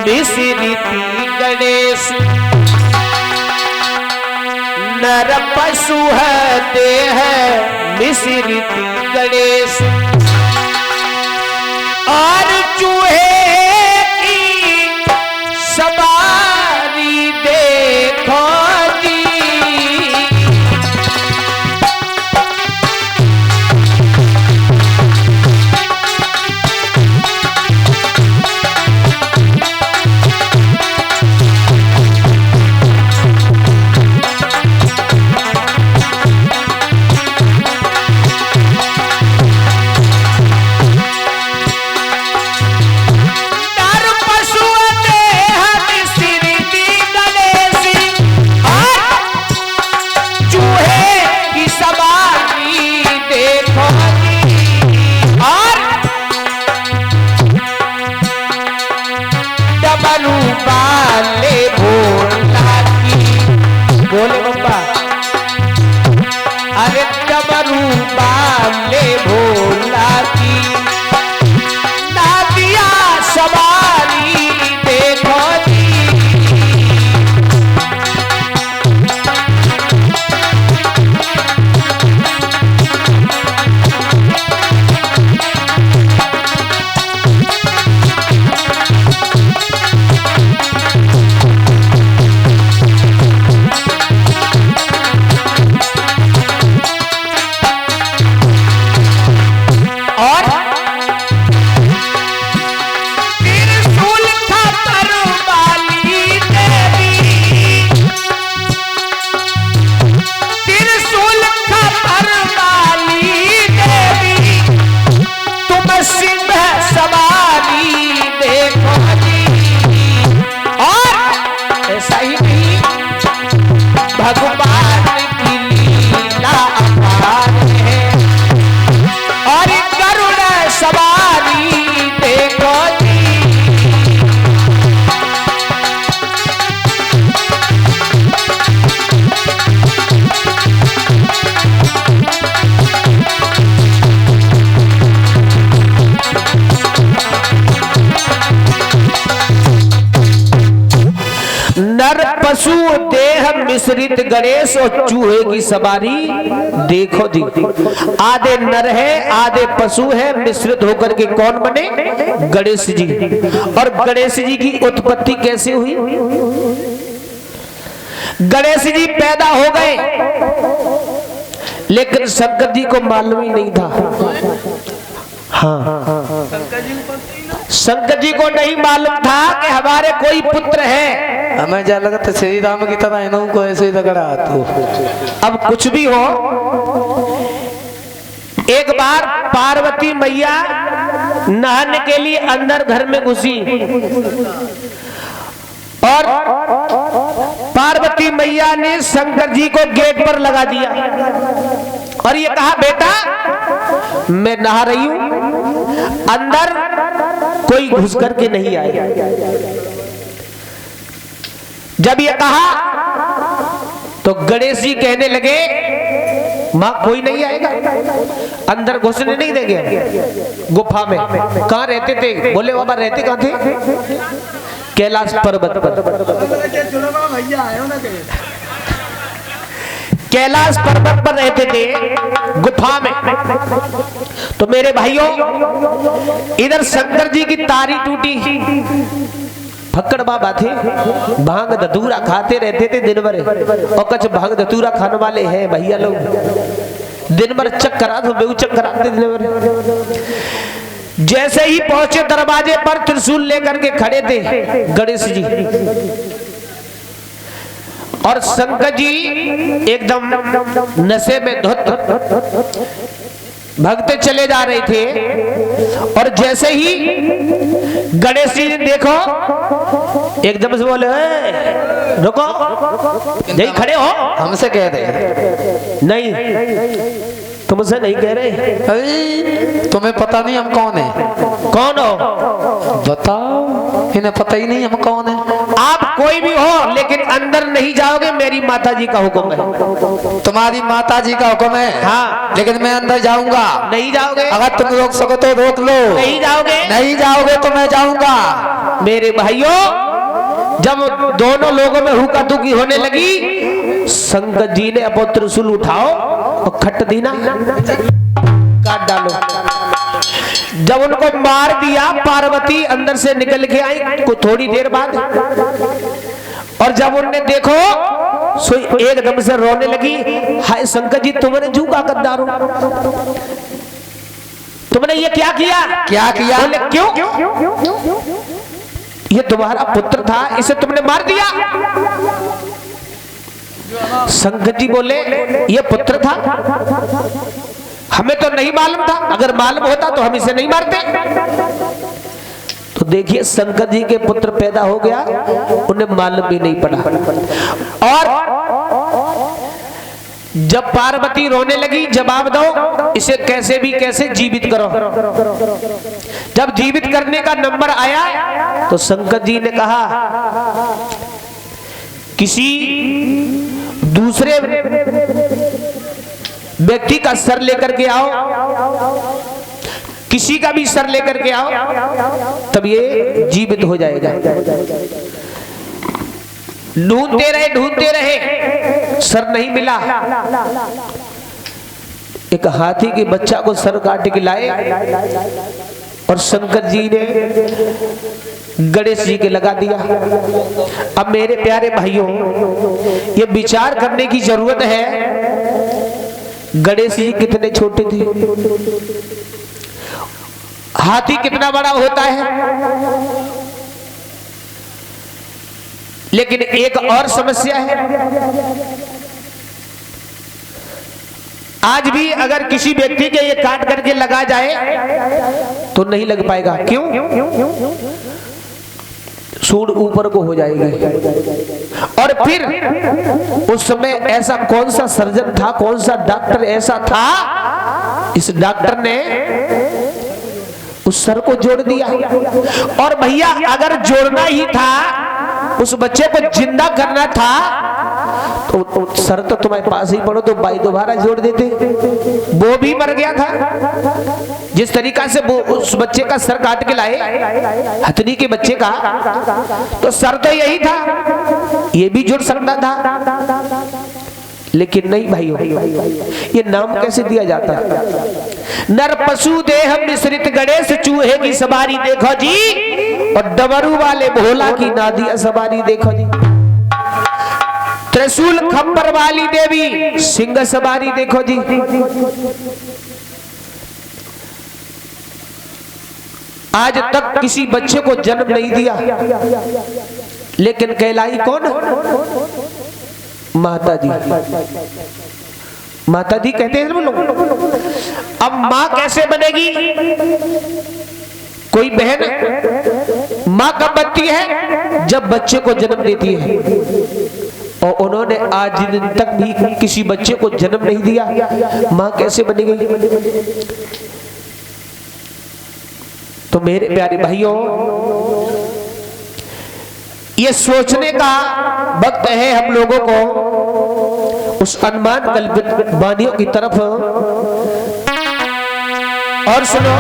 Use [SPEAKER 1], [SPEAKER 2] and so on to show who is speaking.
[SPEAKER 1] मिश्रिति गणेश नर पशु है देह मिश्रिति गणेश और चूहे की सवारी देखो जी। बोले बप्पा अरे डमरू बाले भोला की नादिया सवारी देखो जी। नर पशु देह मिश्रित गणेश और चूहे की सवारी देखो दी। आधे नर है आधे पशु है, मिश्रित होकर के कौन बने? गणेश जी। और गणेश जी की उत्पत्ति कैसे हुई? गणेश जी पैदा हो गए लेकिन शंकर जी को मालूम ही नहीं था। हाँ, शंकर जी को नहीं मालूम था कि हमारे कोई पुत्र है।
[SPEAKER 2] हमें क्या लगा था श्री राम की तरह इन्हों को ऐसे ही लग रहा था।
[SPEAKER 1] अब कुछ भी हो, एक बार पार्वती मैया नहाने के लिए अंदर घर में घुसी और पार्वती मैया ने शंकर जी को गेट पर लगा दिया और ये कहा बेटा मैं नहा रही हूं, अंदर कोई घुस करके नहीं आए। जब ये कहा तो गणेश जी कहने लगे मां कोई नहीं आएगा, अंदर घुसने नहीं देंगे। गुफा में कहां रहते थे? बोले बाबा रहते कहां थे? कैलाश पर्वत पर। कैलाश पर्वत पर रहते थे गुफा में। तो मेरे भाइयों इधर शंकर जी की तारी टूटी, फक्कड़ बाबा थे, भांग धतूरा खाते रहते थे दिन भर और कुछ भांग धतूरा खाने वाले हैं भैया लोग, दिन भर चक्करा तो बेऊ चक्कराते दिन भर। जैसे ही पहुंचे दरवाजे पर त्रिशूल लेकर के खड़े थे गणेश जी और शंकर जी एकदम नशे में धुत भगते चले जा रहे थे। और जैसे ही गणेश जी ने देखो एकदम से बोले रुको, यही खड़े हो।
[SPEAKER 2] हमसे कह रहे
[SPEAKER 1] नहीं, तुमसे नहीं कह रहे।
[SPEAKER 2] तुम्हें पता नहीं हम कौन है?
[SPEAKER 1] कौन हो
[SPEAKER 2] बताओ। इन्हें पता ही नहीं हम कौन है।
[SPEAKER 1] आप कोई भी हो लेकिन अंदर नहीं जाओगे, मेरी माता जी का हुक्म है।
[SPEAKER 2] तुम्हारी माता जी का हुक्म है।
[SPEAKER 1] हाँ।
[SPEAKER 2] लेकिन मैं अंदर जाऊंगा।
[SPEAKER 1] नहीं जाओगे?
[SPEAKER 2] अगर तुम रोक सको तो रोक लो।
[SPEAKER 1] नहीं जाओगे?
[SPEAKER 2] नहीं जाओगे तो मैं जाऊंगा।
[SPEAKER 1] मेरे भाइयों, जब दोनों लोगों में हुक्का दुकी होने लगी, संगत जी ने अपो त्रिशूल उठाओ और खट दीना काट डालो। जब उनको मार दिया, पार्वती अंदर से निकल के आई कुछ थोड़ी देर बाद, और जब उनने देखो सो एकदम से रोने लगी, हाय शंकर जी तुमने झूठा गद्दारो, तुमने ये क्या किया?
[SPEAKER 2] क्या किया?
[SPEAKER 1] बोले क्यों? ये तुम्हारा पुत्र था, इसे तुमने मार दिया। शंकर जी बोले ये पुत्र था, हमें तो नहीं मालूम था, अगर मालूम होता तो हम इसे नहीं मारते। तो देखिए शंकर जी के पुत्र पैदा हो गया, उन्हें मालूम भी नहीं पड़ा। और जब पार्वती रोने लगी, जवाब दो इसे कैसे भी कैसे जीवित करो। जब जीवित करने का नंबर आया तो शंकर जी ने कहा किसी दूसरे व्यक्ति का सर लेकर के आओ, किसी का भी सर लेकर के आओ, तब ये जीवित हो जाएगा। ढूंढते रहे, सर नहीं मिला। एक हाथी के बच्चा को सर काट के लाए और शंकर जी ने गणेश जी के लगा दिया। अब मेरे प्यारे भाइयों, ये विचार करने की जरूरत है, गणेश जी कितने छोटे थे, हाथी कितना बड़ा होता है। लेकिन एक और समस्या है, आज भी अगर किसी व्यक्ति के ये काट करके लगा जाए तो नहीं लग पाएगा। क्यों? सूंड ऊपर को हो जाएगी। और फिर उस समय ऐसा कौन सा सर्जन था, कौन सा डॉक्टर ऐसा था, इस डॉक्टर ने उस सर को जोड़ दिया। और भैया अगर जोड़ना ही था, उस बच्चे को जिंदा करना था, तो सर तो तुम्हारे पास ही पड़ो तो भाई दोबारा जोड़ देते। वो भी मर गया था। जिस तरीका से वो उस बच्चे का सर काट के लाए, हथनी के बच्चे का, तो सर तो यही था, ये भी जुड़ सकता था। लेकिन नहीं भाइयों, ये नाम कैसे दिया जाता है? नर पशु देह मिश्रित गणेश चूहे की सवारी देखो जी, और डमरू वाले भोला की नादिया सवारी देखो जी। त्रिशूल खंबर वाली देवी सिंह सवारी देखो जी। आज तक किसी बच्चे को जन्म नहीं दिया, लेकिन कहलाई कौन? माता जी। माता जी कहते हैं लोग। अब माँ कैसे बनेगी? कोई बहन माँ कब बनती है? जब बच्चे को जन्म देती है। और उन्होंने आज दिन तक भी किसी बच्चे को जन्म नहीं दिया, माँ कैसे बनेगी? तो मेरे प्यारे भाइयों, ये सोचने का वक्त है हम लोगों को उस अनुमान कल्पित वाणियों की तरफ। और सुनो,